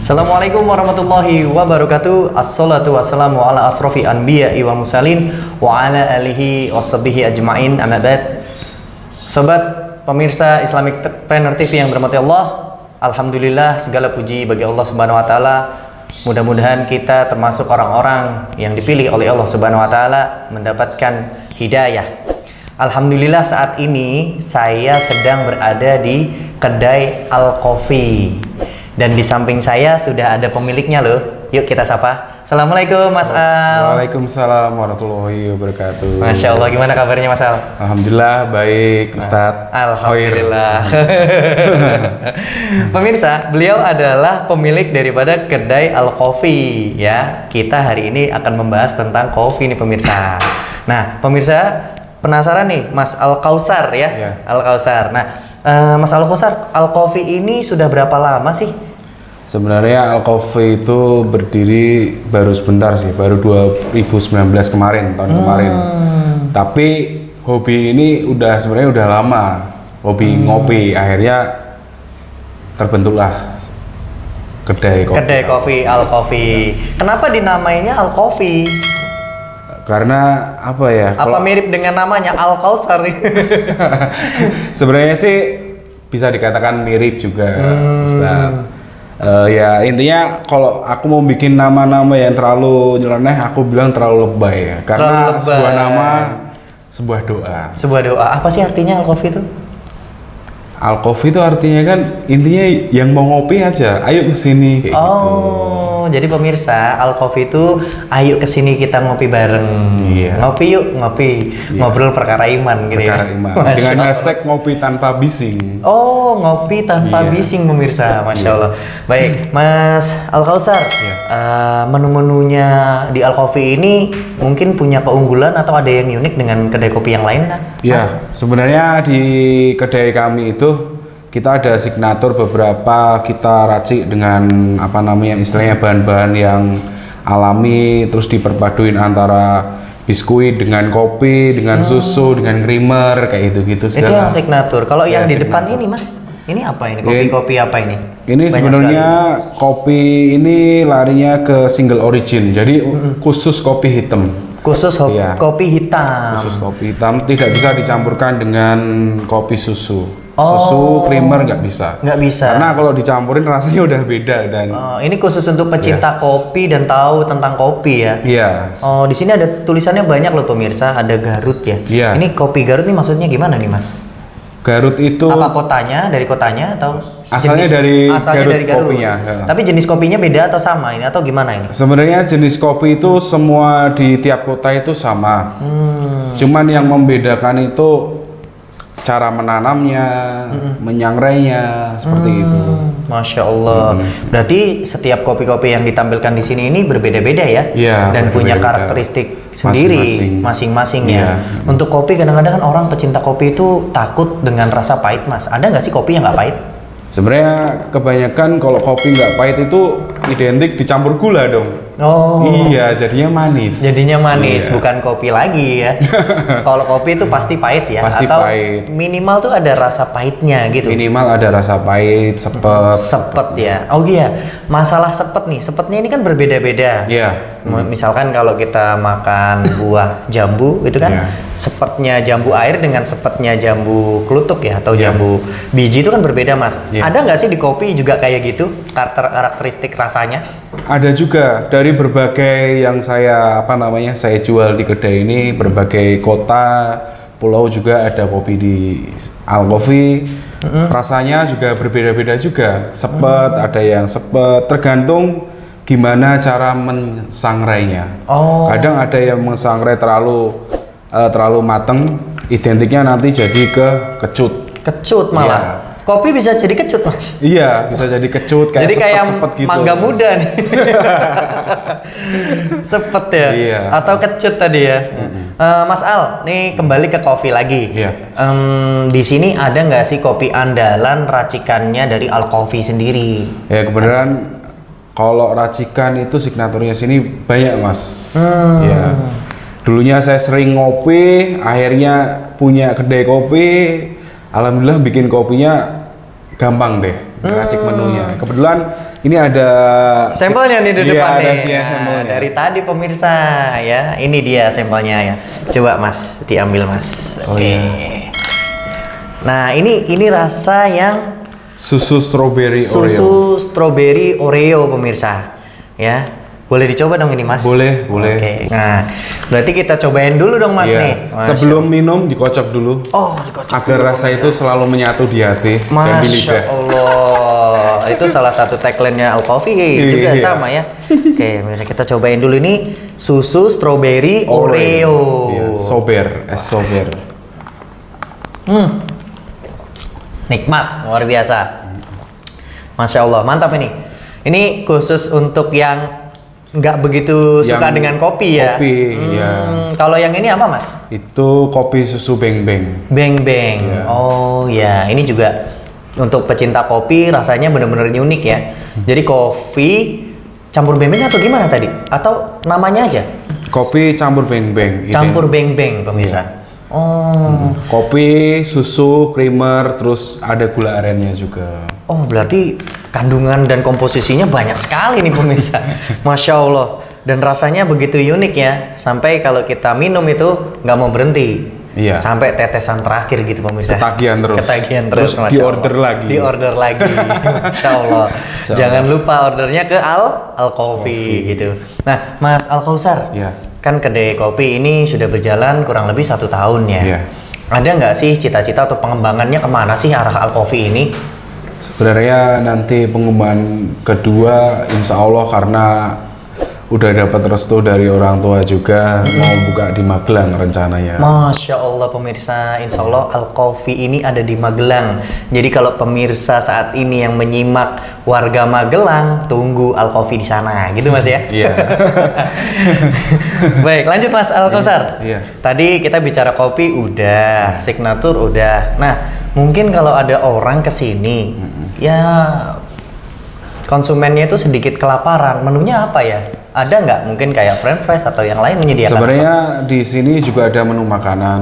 Assalamualaikum warahmatullahi wabarakatuh. Assalatu wassalamu ala asrofi anbiya'i wa musalin wa ala alihi wassabihi ajma'in, amma ba'd. Sobat pemirsa Islamic Trainer TV yang berahmati Allah, alhamdulillah segala puji bagi Allah Subhanahu wa taala. Mudah-mudahan kita termasuk orang-orang yang dipilih oleh Allah Subhanahu wa taala mendapatkan hidayah. Alhamdulillah saat ini saya sedang berada di kedai Al Coffee. Dan di samping saya sudah ada pemiliknya loh. Yuk kita sapa. Assalamualaikum Mas Al. Waalaikumsalam warahmatullahi wabarakatuh. Masya Allah, gimana kabarnya Mas Al? Alhamdulillah baik Ustadz. Alhamdulillah. Pemirsa, beliau adalah pemilik daripada kedai Al Coffee ya. Kita hari ini akan membahas tentang kopi nih pemirsa. Nah pemirsa penasaran nih Mas Al Kausar ya? Al Kausar. Nah Mas Al Kausar, Al Coffee ini sudah berapa lama sih? Sebenarnya Al Coffee itu berdiri baru sebentar sih, baru 2019 kemarin, tahun kemarin. Tapi hobi ini sebenarnya udah lama, hobi ngopi. Akhirnya terbentuklah kedai kopi. Kedai kopi Al Coffee. Kenapa dinamainya Al Coffee? Karena apa ya? Apa mirip dengan namanya Al Kausar? Sebenarnya sih bisa dikatakan mirip juga, Ustadz. Ya intinya kalau aku mau bikin nama-nama yang terlalu nyeleneh, aku bilang terlalu lebay ya. Karena lebay. Sebuah nama, sebuah doa. Sebuah doa. Apa sih artinya Al Coffee itu? Al Coffee itu artinya kan intinya yang mau ngopi aja, ayo kesini kayak gitu. Jadi pemirsa, Al Coffee itu ayo kesini kita ngopi bareng. Iya. Ngopi yuk, ngopi. Iya. Ngobrol perkara iman gitu perkara ya. Iman. Dengan hashtag ngopi tanpa bising. Oh, ngopi tanpa bising pemirsa. Masya Allah. Baik, Mas Al Kausar. Menu-menunya di Al Coffee ini mungkin punya keunggulan atau ada yang unik dengan kedai kopi yang lain kan? Iya, sebenarnya di kedai kami itu kita ada signatur beberapa, kita racik dengan apa namanya istilahnya bahan-bahan yang alami, terus diperpaduin antara biskuit dengan kopi, dengan susu, dengan creamer kayak gitu-gitu. Itu yang signatur. Kalau yang di depan ini Mas, ini apa ini? Kopi-kopi apa ini? Ini sebenarnya kopi ini larinya ke single origin, jadi khusus kopi hitam. Khusus kopi hitam. Khusus kopi hitam, tidak bisa dicampurkan dengan kopi susu. Susu, creamer nggak bisa. Nggak bisa. Karena kalau dicampurin rasanya udah beda dan. Ini khusus untuk pecinta kopi dan tahu tentang kopi ya. Iya. Oh, di sini ada tulisannya banyak loh pemirsa, ada Garut ya. Iya. Ini kopi Garut nih maksudnya gimana nih Mas? Garut itu. Apa kotanya, dari kotanya atau? Asalnya dari Garut kopinya. Ya. Tapi jenis kopinya beda atau sama ini atau gimana ini? Sebenarnya jenis kopi itu semua di tiap kota itu sama. Cuman yang membedakan itu cara menanamnya, menyangrainya, seperti itu. Masya Allah. Berarti setiap kopi-kopi yang ditampilkan di sini ini berbeda-beda ya? Iya. Dan punya karakteristik sendiri masing-masing ya. Untuk kopi kadang-kadang kan orang pecinta kopi itu takut dengan rasa pahit Mas. Ada nggak sih kopi yang nggak pahit? Sebenarnya kebanyakan kalau kopi nggak pahit itu identik dicampur gula dong. Oh. Iya, jadinya manis. Jadinya manis, bukan kopi lagi ya. Kalau kopi itu pasti pahit ya. Pasti atau pahit. Minimal tuh ada rasa pahitnya gitu. Minimal ada rasa pahit, sepet. Sepet ya. Oh iya, masalah sepet nih. Sepetnya ini kan berbeda-beda. Iya. Misalkan kalau kita makan buah jambu itu kan sepetnya jambu air dengan sepetnya jambu kelutuk ya atau jambu biji itu kan berbeda Mas. Ada nggak sih di kopi juga kayak gitu karakteristik rasanya? Ada juga dari berbagai yang saya saya jual di kedai ini, berbagai kota, pulau juga ada kopi di Al Coffee. Rasanya juga berbeda-beda juga. Sepet, ada yang sepet, tergantung gimana cara mensangrainya. Kadang ada yang mensangrai terlalu mateng, identiknya nanti jadi kecut. Kecut malah. Kopi bisa jadi kecut Mas? Iya, bisa jadi kecut kayak sepet-sepet gitu. Mangga muda nih. Sepet ya? Iya. Atau kecut tadi ya? Mas Al, nih kembali ke kopi lagi. Iya. Di sini ada nggak sih kopi andalan racikannya dari Al Coffee sendiri? Ya kebenaran kalau racikan itu signaturnya sini banyak Mas. Ya. Dulunya saya sering ngopi, akhirnya punya kedai kopi. Alhamdulillah bikin kopinya gampang deh, ngeracik menunya. Kebetulan ini ada sampelnya nih di iya, depan ada nih. sih ya, Nah, sampelnya. dari tadi pemirsa ya, ini dia sampelnya ya. Coba Mas, diambil Mas. Oh, Oke. iya. Nah, ini rasa yang susu strawberry Oreo. susu strawberry Oreo pemirsa. Ya. Boleh dicoba dong ini Mas? Boleh. Oke. Nah, berarti kita cobain dulu dong Mas Iya. nih. Sebelum minum dikocok dulu. Oh, dikocok Agar dulu, rasa pemirsa. itu selalu menyatu di hati dan di Masya lidah. Allah, itu salah satu tagline-nya Al Coffee juga Iya. sama ya. Oke, misalnya kita cobain dulu ini susu strawberry Oreo. Iya, sober, es sober. Nikmat, luar biasa. Masya Allah, mantap ini. Ini khusus untuk yang nggak begitu suka Yang dengan kopi ya. kopi, iya. Kalau yang ini apa Mas? Itu kopi susu beng-beng. Beng Beng. Iya. Oh ya, ini juga untuk pecinta kopi rasanya bener-bener unik ya. Jadi kopi campur beng beng atau gimana tadi? Atau namanya aja? Kopi campur beng-beng. Campur beng beng pemirsa. Iya. Oh. Kopi, susu, creamer, terus ada gula arennya juga. Oh, berarti kandungan dan komposisinya banyak sekali nih pemirsa. Masya Allah. Dan rasanya begitu unik ya. Sampai kalau kita minum itu nggak mau berhenti. Iya. Sampai tetesan terakhir gitu pemirsa. Ketagihan terus. Ketagihan terus. Terus Masya di-order Allah. lagi. Di-order lagi. Masya Allah. Jangan lupa ordernya ke Al Coffee gitu. Nah, Mas Al Kausar. Iya. Kan kedai kopi ini sudah berjalan kurang lebih 1 tahun ya. Iya. Ada nggak sih cita-cita atau pengembangannya kemana sih arah Al Coffee ini? Sebenarnya nanti pengembangan kedua insya Allah karena udah dapat restu dari orang tua juga mau buka di Magelang rencananya. Masya Allah pemirsa, insya Allah Al Coffee ini ada di Magelang. Jadi kalau pemirsa saat ini yang menyimak warga Magelang, tunggu Al Coffee di sana, gitu Mas ya? Iya. Baik, lanjut Mas Al Kausar. Iya. Tadi kita bicara kopi udah, signature udah. Nah, mungkin kalau ada orang kesini, ya konsumennya itu sedikit kelaparan. Menunya apa ya? Ada nggak mungkin kayak French fries atau yang lain menyediakan? Sebenarnya di sini juga ada menu makanan.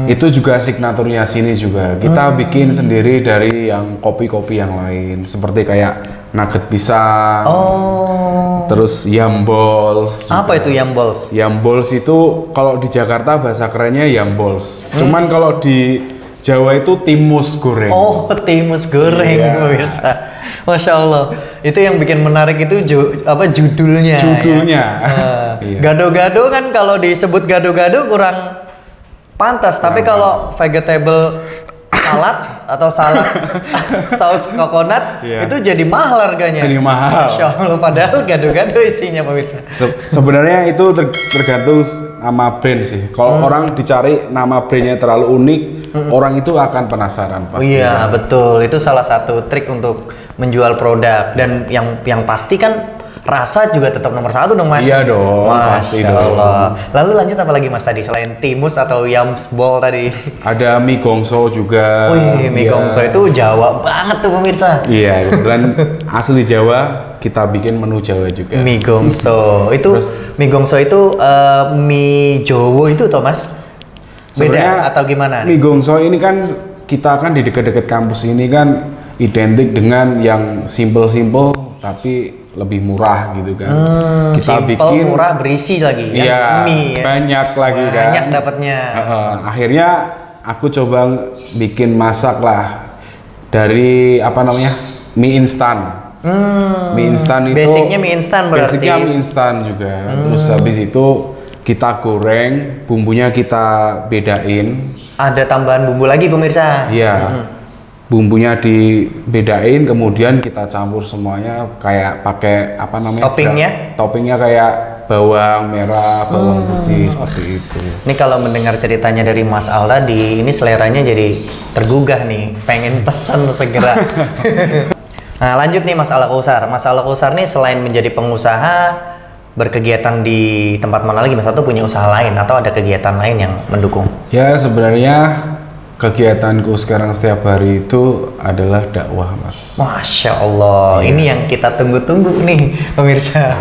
Itu juga signaturnya sini juga. Kita bikin sendiri dari yang kopi-kopi yang lain, seperti kayak nugget pisang. Oh. Terus yam balls. Apa itu yam balls? Yam balls itu kalau di Jakarta bahasa kerennya yam balls. Cuman kalau di Jawa itu timus goreng. Oh, timus goreng Iya. pemirsa. Masya Allah. Itu yang bikin menarik itu judulnya. Judulnya. Ya. Iya. Gado-gado kan kalau disebut gado-gado kurang pantas, tapi kalau vegetable salad atau salad saus coconut Iya. itu jadi mahal harganya. Jadi mahal. Masya Allah, padahal gado-gado isinya pemirsa. Sebenarnya itu tergantung nama brand sih. Kalau orang dicari nama brandnya terlalu unik, orang itu akan penasaran Oh pasti. iya, betul. Itu salah satu trik untuk menjual produk, dan yang pasti kan rasa juga tetap nomor 1 dong Mas. Iya dong, Masya pasti dong. Allah. Lalu lanjut apa lagi Mas tadi selain timus atau yam ball tadi? Ada mie gongso juga. Wih, mie Iya. gongso itu Jawa banget tuh pemirsa. Iya, kebetulan asli Jawa, kita bikin menu Jawa juga. Mie gongso itu Terus- mie gongso itu mie Jowo itu toh Mas? Sebenarnya Beda atau gimana? Mie gongso ini kan kita kan di dekat-dekat kampus ini kan identik dengan yang simple-simple tapi lebih murah gitu kan. Kita Simple, bikin murah, berisi lagi. Yang Iya, mie ya. banyak lagi kan. Banyak dapatnya. Akhirnya aku coba bikin masak lah dari apa namanya mie instan. Mie instan itu Basicnya mie instan berarti. Basicnya mie instan juga. Terus habis itu kita goreng, bumbunya kita bedain. Ada tambahan bumbu lagi pemirsa. Iya. Bumbunya dibedain, kemudian kita campur semuanya kayak pakai apa namanya? Toppingnya? Toppingnya kayak bawang merah, bawang putih seperti itu. Ini kalau mendengar ceritanya dari Mas Al tadi, ini seleranya jadi tergugah nih, pengen pesen segera. Nah lanjut nih Mas Al Kausar. Mas Al Kausar nih selain menjadi pengusaha, berkegiatan di tempat mana lagi Mas? Atau punya usaha lain atau ada kegiatan lain yang mendukung? Ya sebenarnya kegiatanku sekarang setiap hari itu adalah dakwah, Mas. Masya Allah, Iya. ini yang kita tunggu-tunggu nih pemirsa.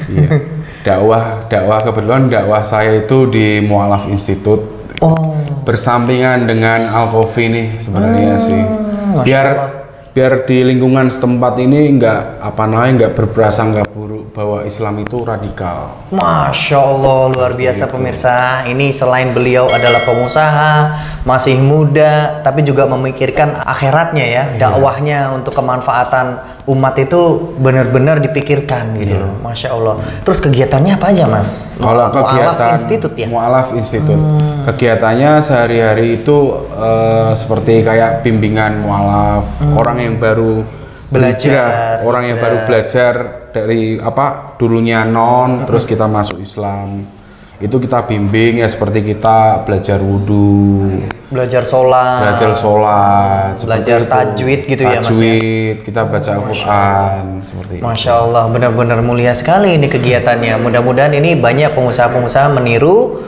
Iya. Dakwah kebetulan dakwah saya itu di Mu'alaf Institute. Oh, Bersampingan dengan Al Coffee nih sebenarnya sih. Masya Biar Allah. biar di lingkungan setempat ini nggak berprasangka buruk bahwa Islam itu radikal. Masya Allah, luar biasa pemirsa. Ini selain beliau adalah pengusaha, masih muda, tapi juga memikirkan akhiratnya ya, dakwahnya untuk kemanfaatan umat itu benar-benar dipikirkan gitu loh. Masya Allah. Terus kegiatannya apa aja Mas? Kalau kegiatan Institute ya? Mu'alaf Institute. Kegiatannya sehari-hari itu seperti kayak bimbingan mu'alaf, orang yang baru belajar, orang yang baru belajar dari dulunya terus kita masuk Islam. Itu kita bimbing ya, seperti kita belajar wudhu, belajar sholat, belajar tajwid gitu ya Mas ya? Kita baca Al-Quran seperti itu. Masya Allah, benar-benar mulia sekali ini kegiatannya. Mudah-mudahan ini banyak pengusaha-pengusaha meniru.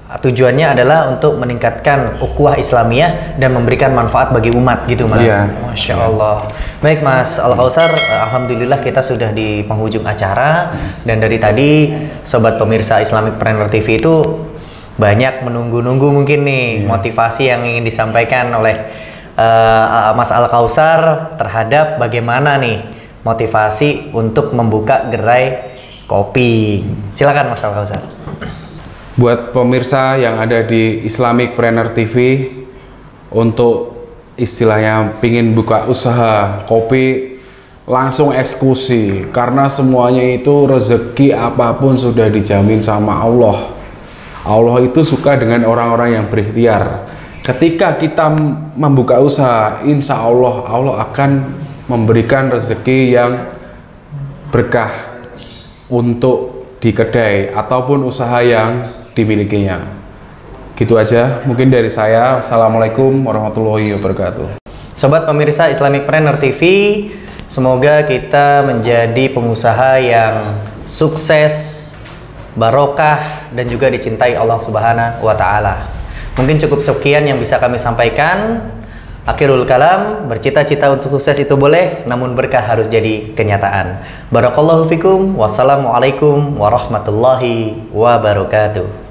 Tujuannya adalah untuk meningkatkan ukhuwah Islamiyah dan memberikan manfaat bagi umat gitu Mas. Masya Allah. Baik Mas Al-Kausar, alhamdulillah kita sudah di penghujung acara, dan dari tadi sobat pemirsa Islamicpreneur TV itu banyak menunggu-nunggu mungkin nih motivasi yang ingin disampaikan oleh Mas Al-Kausar terhadap bagaimana nih motivasi untuk membuka gerai kopi. Silakan Mas Al-Kausar. Buat pemirsa yang ada di Islamicpreneur TV, untuk istilahnya pingin buka usaha kopi, langsung eksekusi, karena semuanya itu rezeki apapun sudah dijamin sama Allah. Allah itu suka dengan orang-orang yang berikhtiar. Ketika kita membuka usaha, insya Allah Allah akan memberikan rezeki yang berkah untuk di kedai ataupun usaha yang dimilikinya. Gitu aja mungkin dari saya. Assalamualaikum warahmatullahi wabarakatuh. Sobat pemirsa Islamicpreneur TV, semoga kita menjadi pengusaha yang sukses, barokah, dan juga dicintai Allah Subhanahu wa Ta'ala. Mungkin cukup sekian yang bisa kami sampaikan. Akhirul kalam, bercita-cita untuk sukses itu boleh, namun berkah harus jadi kenyataan. Barakallahu fikum. Wassalamualaikum warahmatullahi wabarakatuh.